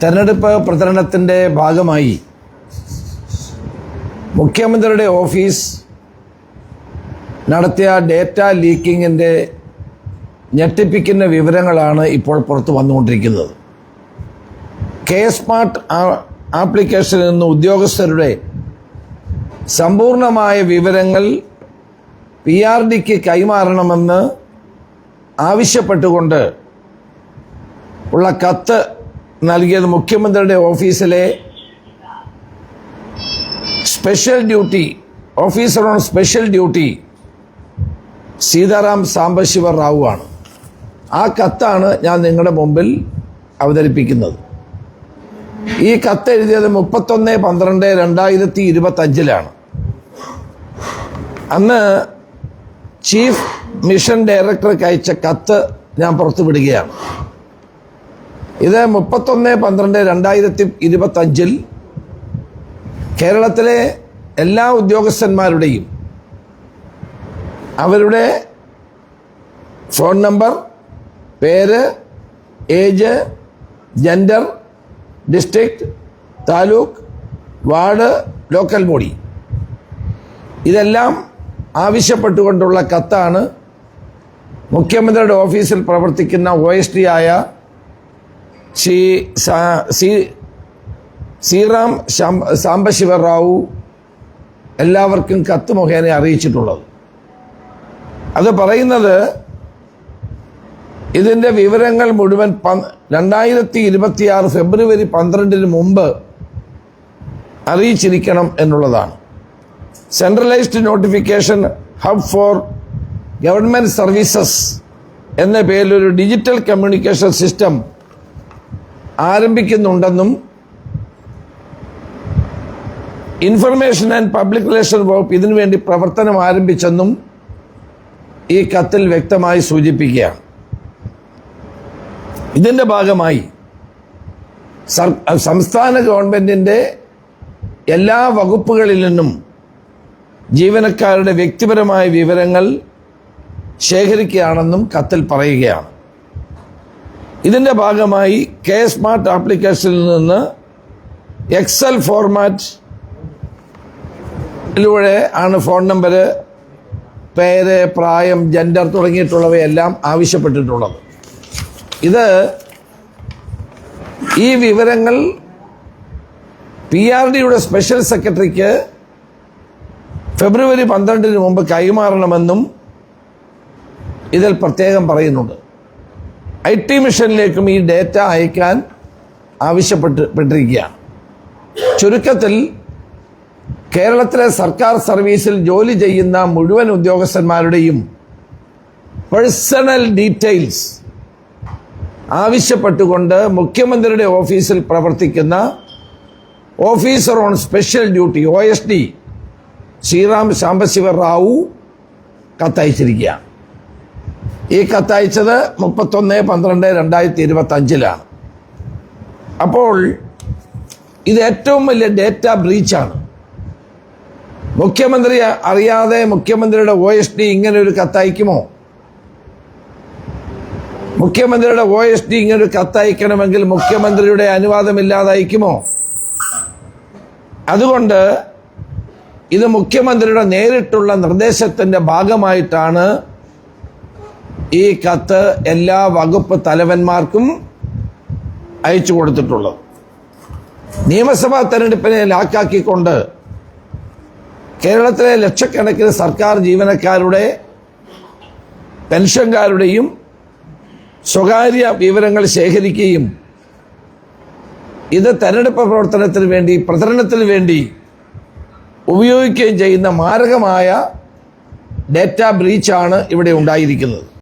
തെരഞ്ഞെടുപ്പ് പ്രചരണത്തിൻ്റെ ഭാഗമായി മുഖ്യമന്ത്രിയുടെ ഓഫീസ് നടത്തിയ ഡേറ്റ ലീക്കിങ്ങിൻ്റെ ഞെട്ടിപ്പിക്കുന്ന വിവരങ്ങളാണ് ഇപ്പോൾ പുറത്തു വന്നുകൊണ്ടിരിക്കുന്നത്. കെ-സ്മാർട്ട് ആപ്ലിക്കേഷനിൽ നിന്ന് ഉദ്യോഗസ്ഥരുടെ സമ്പൂർണമായ വിവരങ്ങൾ PRDക്ക് കൈമാറണമെന്ന് ആവശ്യപ്പെട്ടുകൊണ്ട് ഉള്ള കത്ത് നൽകിയത് മുഖ്യമന്ത്രിയുടെ ഓഫീസിലെ special duty officer on special duty Sitaram Sambasiva Rao ആണ്. ആ കത്താണ് ഞാൻ നിങ്ങളുടെ മുമ്പിൽ അവതരിപ്പിക്കുന്നത്. ഈ കത്ത് എഴുതിയത് 31/12/2025 അന്ന് ചീഫ് മിഷൻ ഡയറക്ടർക്ക് അയച്ച കത്ത് ഞാൻ പുറത്തുവിടുകയാണ്. ഇത് 31/12/2025 കേരളത്തിലെ എല്ലാ ഉദ്യോഗസ്ഥന്മാരുടെയും അവരുടെ ഫോൺ നമ്പർ, പേര്, age, gender, district, taluk, ward, local body ഇതെല്ലാം ആവശ്യപ്പെട്ടുകൊണ്ടുള്ള കത്താണ് മുഖ്യമന്ത്രിയുടെ ഓഫീസിൽ പ്രവർത്തിക്കുന്ന OSD ആയ സീറാം സാംബശിവ റാവു എല്ലാവർക്കും കത്ത് മുഖേന അറിയിച്ചിട്ടുള്ളത്. അത് പറയുന്നത് ഇതിൻ്റെ വിവരങ്ങൾ മുഴുവൻ 2026 ഫെബ്രുവരി 12 മുമ്പ് അറിയിച്ചിരിക്കണം എന്നുള്ളതാണ്. Centralised notification hub for government services എന്ന പേരിലൊരു ഡിജിറ്റൽ കമ്മ്യൂണിക്കേഷൻ സിസ്റ്റം ആരംഭിക്കുന്നുണ്ടെന്നും ഇൻഫർമേഷൻ ആൻഡ് പബ്ലിക് റിലേഷൻ വകുപ്പ് ഇതിനുവേണ്ടി പ്രവർത്തനം ആരംഭിച്ചെന്നും ഈ കത്തിൽ വ്യക്തമായി സൂചിപ്പിക്കുകയാണ്. ഇതിൻ്റെ ഭാഗമായി സംസ്ഥാന ഗവൺമെൻറ്റിൻ്റെ എല്ലാ വകുപ്പുകളിൽ നിന്നും ജീവനക്കാരുടെ വ്യക്തിപരമായ വിവരങ്ങൾ ശേഖരിക്കുകയാണെന്നും കത്തിൽ പറയുകയാണ്. ഇതിൻ്റെ ഭാഗമായി കെ-സ്മാർട്ട് ആപ്ലിക്കേഷനിൽ നിന്ന് എക്സൽ ഫോർമാറ്റിലൂടെ ആണ് ഫോൺ നമ്പർ, പേര്, പ്രായം, ജെൻഡർ തുടങ്ങിയിട്ടുള്ളവയെല്ലാം ആവശ്യപ്പെട്ടിട്ടുള്ളത്. ഈ വിവരങ്ങൾ PRDയുടെ സ്പെഷ്യൽ സെക്രട്ടറിക്ക് ഫെബ്രുവരി 12 മുമ്പ് കൈമാറണമെന്നും ഇതിൽ പ്രത്യേകം പറയുന്നുണ്ട്. IT മിഷനിലേക്കും ഈ ഡേറ്റ അയക്കാൻ ആവശ്യപ്പെട്ടിരിക്കുകയാണ്. ചുരുക്കത്തിൽ കേരളത്തിലെ സർക്കാർ സർവീസിൽ ജോലി ചെയ്യുന്ന മുഴുവൻ ഉദ്യോഗസ്ഥന്മാരുടെയും പേഴ്സണൽ ഡീറ്റെയിൽസ് ആവശ്യപ്പെട്ടുകൊണ്ട് മുഖ്യമന്ത്രിയുടെ ഓഫീസിൽ പ്രവർത്തിക്കുന്ന officer on special duty OSD Sriram Sambasiva Rao കത്തയച്ചിരിക്കുകയാണ്. ഈ കത്തയച്ചത് 31/12/2025 അപ്പോൾ ഇത് ഏറ്റവും വലിയ ഡേറ്റ ബ്രീച്ചാണ്. മുഖ്യമന്ത്രി അറിയാതെ മുഖ്യമന്ത്രിയുടെ OSD ഇങ്ങനെ ഒരു കത്തയക്കുമോ? മുഖ്യമന്ത്രിയുടെ OSD ഇങ്ങനൊരു കത്തയക്കണമെങ്കിൽ മുഖ്യമന്ത്രിയുടെ അനുവാദമില്ലാതെ അയക്കുമോ? അതുകൊണ്ട് ഇത് മുഖ്യമന്ത്രിയുടെ നേരിട്ടുള്ള നിർദ്ദേശത്തിൻ്റെ ഭാഗമായിട്ടാണ് ഈ കത്ത് എല്ലാ വകുപ്പ് തലവന്മാർക്കും അയച്ചു കൊടുത്തിട്ടുള്ളത്. നിയമസഭാ തെരഞ്ഞെടുപ്പിനെ ലാക്കാക്കിക്കൊണ്ട് കേരളത്തിലെ ലക്ഷക്കണക്കിന് സർക്കാർ ജീവനക്കാരുടെ, പെൻഷൻകാരുടെയും സ്വകാര്യ വിവരങ്ങൾ ശേഖരിക്കുകയും ഇത് തെരഞ്ഞെടുപ്പ് പ്രചരണത്തിന് വേണ്ടി ഉപയോഗിക്കുകയും ചെയ്യുന്ന മാരകമായ ഡേറ്റ ബ്രീച്ചാണ് ഇവിടെ ഉണ്ടായിരിക്കുന്നത്.